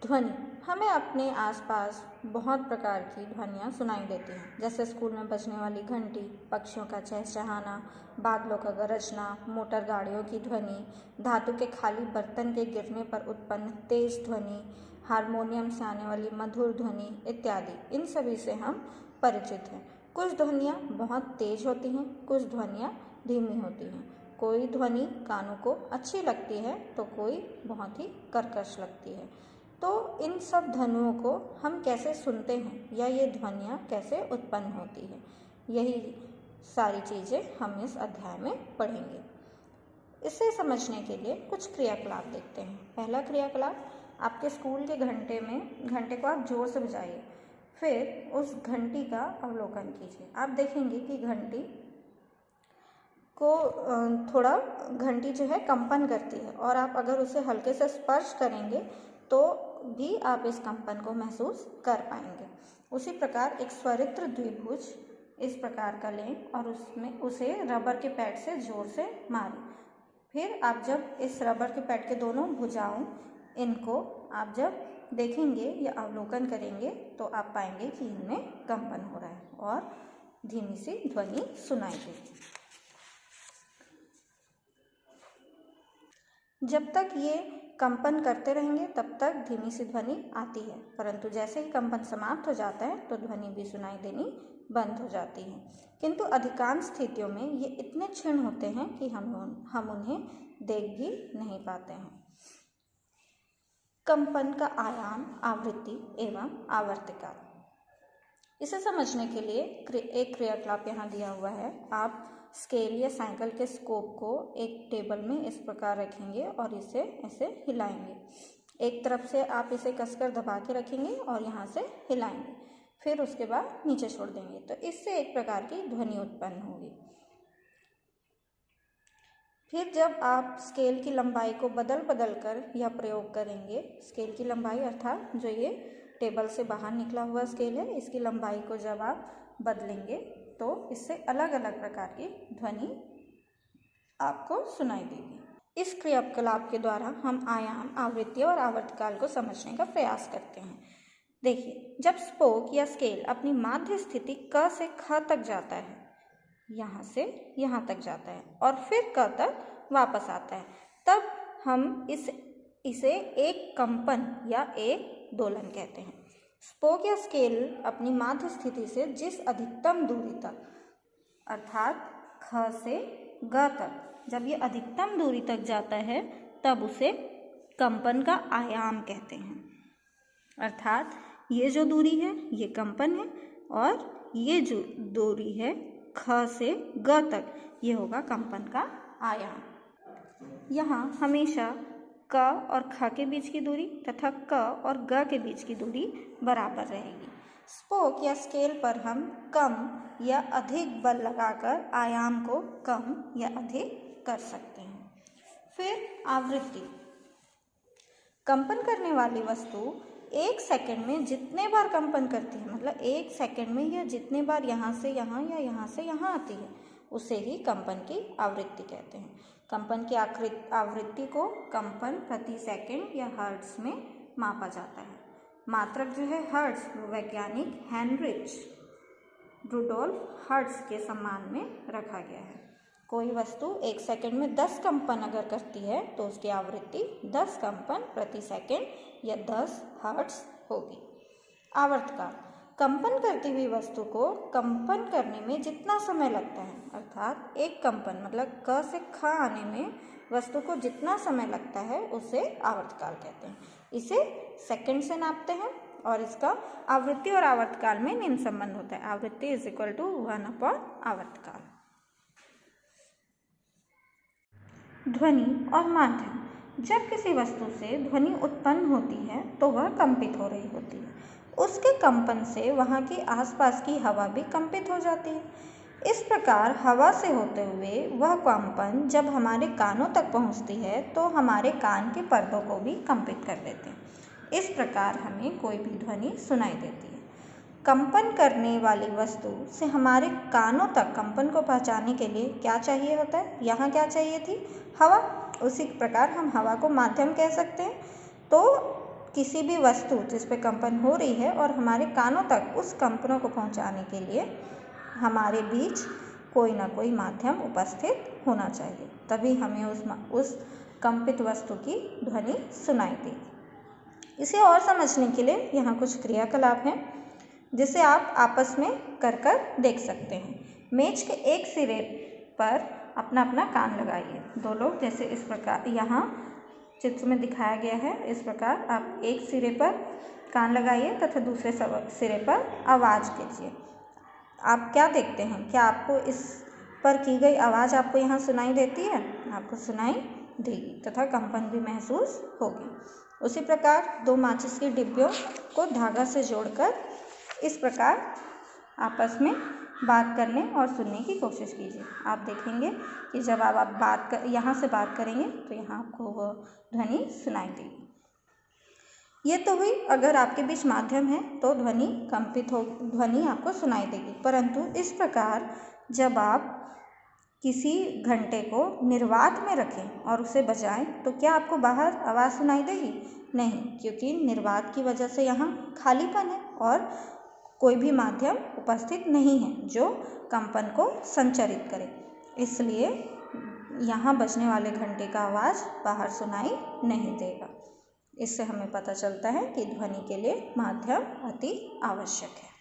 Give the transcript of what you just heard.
ध्वनि हमें अपने आसपास बहुत प्रकार की ध्वनियाँ सुनाई देती हैं, जैसे स्कूल में बजने वाली घंटी, पक्षियों का चहचहाना, बादलों का गरजना, मोटर गाड़ियों की ध्वनि, धातु के खाली बर्तन के गिरने पर उत्पन्न तेज ध्वनि, हारमोनियम से आने वाली मधुर ध्वनि इत्यादि। इन सभी से हम परिचित हैं। कुछ ध्वनियाँ बहुत तेज होती हैं, कुछ ध्वनियाँ धीमी होती हैं। कोई ध्वनि कानों को अच्छी लगती है तो कोई बहुत ही कर्कश लगती है। तो इन सब ध्वनियों को हम कैसे सुनते हैं या ये ध्वनियाँ कैसे उत्पन्न होती है, यही सारी चीज़ें हम इस अध्याय में पढ़ेंगे। इसे समझने के लिए कुछ क्रियाकलाप देखते हैं। पहला क्रियाकलाप, आपके स्कूल के घंटे को आप जोर से बजाइए, फिर उस घंटी का अवलोकन कीजिए। आप देखेंगे कि घंटी को थोड़ा घंटी जो है कंपन करती है, और आप अगर उसे हल्के से स्पर्श करेंगे तो भी आप इस कंपन को महसूस कर पाएंगे। उसी प्रकार एक स्वरित्र द्विभुज इस प्रकार का लें और उसे रबर के पैड से जोर से मारें। फिर आप जब इस रबर के पैड के दोनों भुजाओं इनको आप जब देखेंगे या अवलोकन करेंगे तो आप पाएंगे कि इनमें कंपन हो रहा है और धीमी सी ध्वनि सुनाई देगी। जब तक ये कंपन करते रहेंगे तब तक धीमी सी ध्वनि आती है, परंतु जैसे ही कंपन समाप्त हो जाता है तो ध्वनि भी सुनाई देनी बंद हो जाती है। किंतु अधिकांश स्थितियों में ये इतने क्षीण होते हैं कि हम उन्हें देख भी नहीं पाते हैं। कंपन का आयाम, आवृत्ति एवं आवर्तकाल। इसे समझने के लिए एक क्रियाकलाप यहाँ दिया हुआ है। आप स्केल या साइकिल के स्कोप को एक टेबल में इस प्रकार रखेंगे और इसे ऐसे हिलाएंगे। एक तरफ से आप इसे कसकर दबा के रखेंगे और यहाँ से हिलाएंगे, फिर उसके बाद नीचे छोड़ देंगे, तो इससे एक प्रकार की ध्वनि उत्पन्न होगी। फिर जब आप स्केल की लंबाई को बदल कर यह प्रयोग करेंगे, स्केल की लंबाई अर्थात जो ये टेबल से बाहर निकला हुआ स्केल है, इसकी लंबाई को जब आप बदलेंगे तो इससे अलग अलग प्रकार की ध्वनि आपको सुनाई देगी। इस क्रियाकलाप के द्वारा हम आयाम, आवृत्ति और आवर्तकाल को समझने का प्रयास करते हैं। देखिए, जब स्पोक या स्केल अपनी माध्य स्थिति क से ख तक जाता है, यहाँ से यहाँ तक जाता है और फिर क तक वापस आता है, तब हम इसे एक कंपन या एक दोलन कहते हैं। स्पोक या स्केल अपनी माध्य स्थिति से जिस अधिकतम दूरी तक अर्थात ख से ग तक जब ये अधिकतम दूरी तक जाता है तब उसे कंपन का आयाम कहते हैं। अर्थात ये जो दूरी है ये कंपन है और ये जो दूरी है ख से ग तक ये होगा कंपन का आयाम। यहाँ हमेशा क और ख के बीच की दूरी तथा क और ग के बीच की दूरी बराबर रहेगी। स्पोक या स्केल पर हम कम या अधिक बल लगाकर आयाम को कम या अधिक कर सकते हैं। फिर आवृत्ति, कंपन करने वाली वस्तु एक सेकंड में जितने बार कंपन करती है, मतलब एक सेकंड में यह जितने बार यहाँ से यहाँ या यहाँ से यहाँ आती है, उसे ही कंपन की आवृत्ति कहते हैं। कंपन की आवृत्ति को कंपन प्रति सेकंड या हर्ट्ज में मापा जाता है। मात्रक जो है हर्ट्ज, वो वैज्ञानिक हेनरिच रुडोल्फ हर्ट्ज के सम्मान में रखा गया है। कोई वस्तु एक सेकंड में 10 कंपन अगर करती है तो उसकी आवृत्ति 10 कंपन प्रति सेकंड या 10 हर्ट्ज होगी। आवर्तकाल, कंपन करती हुई वस्तु को कंपन करने में जितना समय लगता है, अर्थात एक कंपन मतलब क से ख आने में वस्तु को जितना समय लगता है उसे आवर्तकाल कहते हैं। इसे सेकंड से नापते हैं और इसका आवृत्ति और आवर्तकाल में निम्न संबंध होता है। आवृत्ति इज इक्वल टू 1/आवर्तकाल। ध्वनि और माध्यम, जब किसी वस्तु से ध्वनि उत्पन्न होती है तो वह कंपित हो रही होती है। उसके कंपन से वहाँ की आसपास की हवा भी कंपित हो जाती है। इस प्रकार हवा से होते हुए वह कंपन जब हमारे कानों तक पहुँचती है तो हमारे कान के पर्दों को भी कंपित कर देते हैं। इस प्रकार हमें कोई भी ध्वनि सुनाई देती है। कंपन करने वाली वस्तु से हमारे कानों तक कंपन को पहुँचाने के लिए क्या चाहिए होता है? यहाँ क्या चाहिए थी? हवा। उसी प्रकार हम हवा को माध्यम कह सकते हैं। तो किसी भी वस्तु जिस पे कंपन हो रही है और हमारे कानों तक उस कंपनों को पहुंचाने के लिए हमारे बीच कोई ना कोई माध्यम उपस्थित होना चाहिए, तभी हमें उस कंपित वस्तु की ध्वनि सुनाई देगी। इसे और समझने के लिए यहाँ कुछ क्रियाकलाप हैं जिसे आप आपस में कर देख सकते हैं। मेज के एक सिरे पर अपना अपना कान लगाइए। दो लोग जैसे इस प्रकार यहाँ चित्र में दिखाया गया है, इस प्रकार आप एक सिरे पर कान लगाइए तथा दूसरे सिरे पर आवाज़ कीजिए। आप क्या देखते हैं, क्या आपको इस पर की गई आवाज़ आपको यहाँ सुनाई देती है? आपको सुनाई देगी तथा कंपन भी महसूस होगी। उसी प्रकार दो माचिस की डिब्बियों को धागा से जोड़कर इस प्रकार आपस में बात करने और सुनने की कोशिश कीजिए। आप देखेंगे कि जब आप यहाँ से बात करेंगे तो यहाँ आपको वो ध्वनि सुनाई देगी। ये तो हुई अगर आपके बीच माध्यम है तो ध्वनि आपको सुनाई देगी। परंतु इस प्रकार जब आप किसी घंटे को निर्वात में रखें और उसे बजाएं तो क्या आपको बाहर आवाज़ सुनाई देगी? नहीं, क्योंकि निर्वात की वजह से यहाँ खालीपन है और कोई भी माध्यम उपस्थित नहीं है जो कंपन को संचरित करे, इसलिए यहाँ बजने वाले घंटे का आवाज़ बाहर सुनाई नहीं देगा। इससे हमें पता चलता है कि ध्वनि के लिए माध्यम अति आवश्यक है।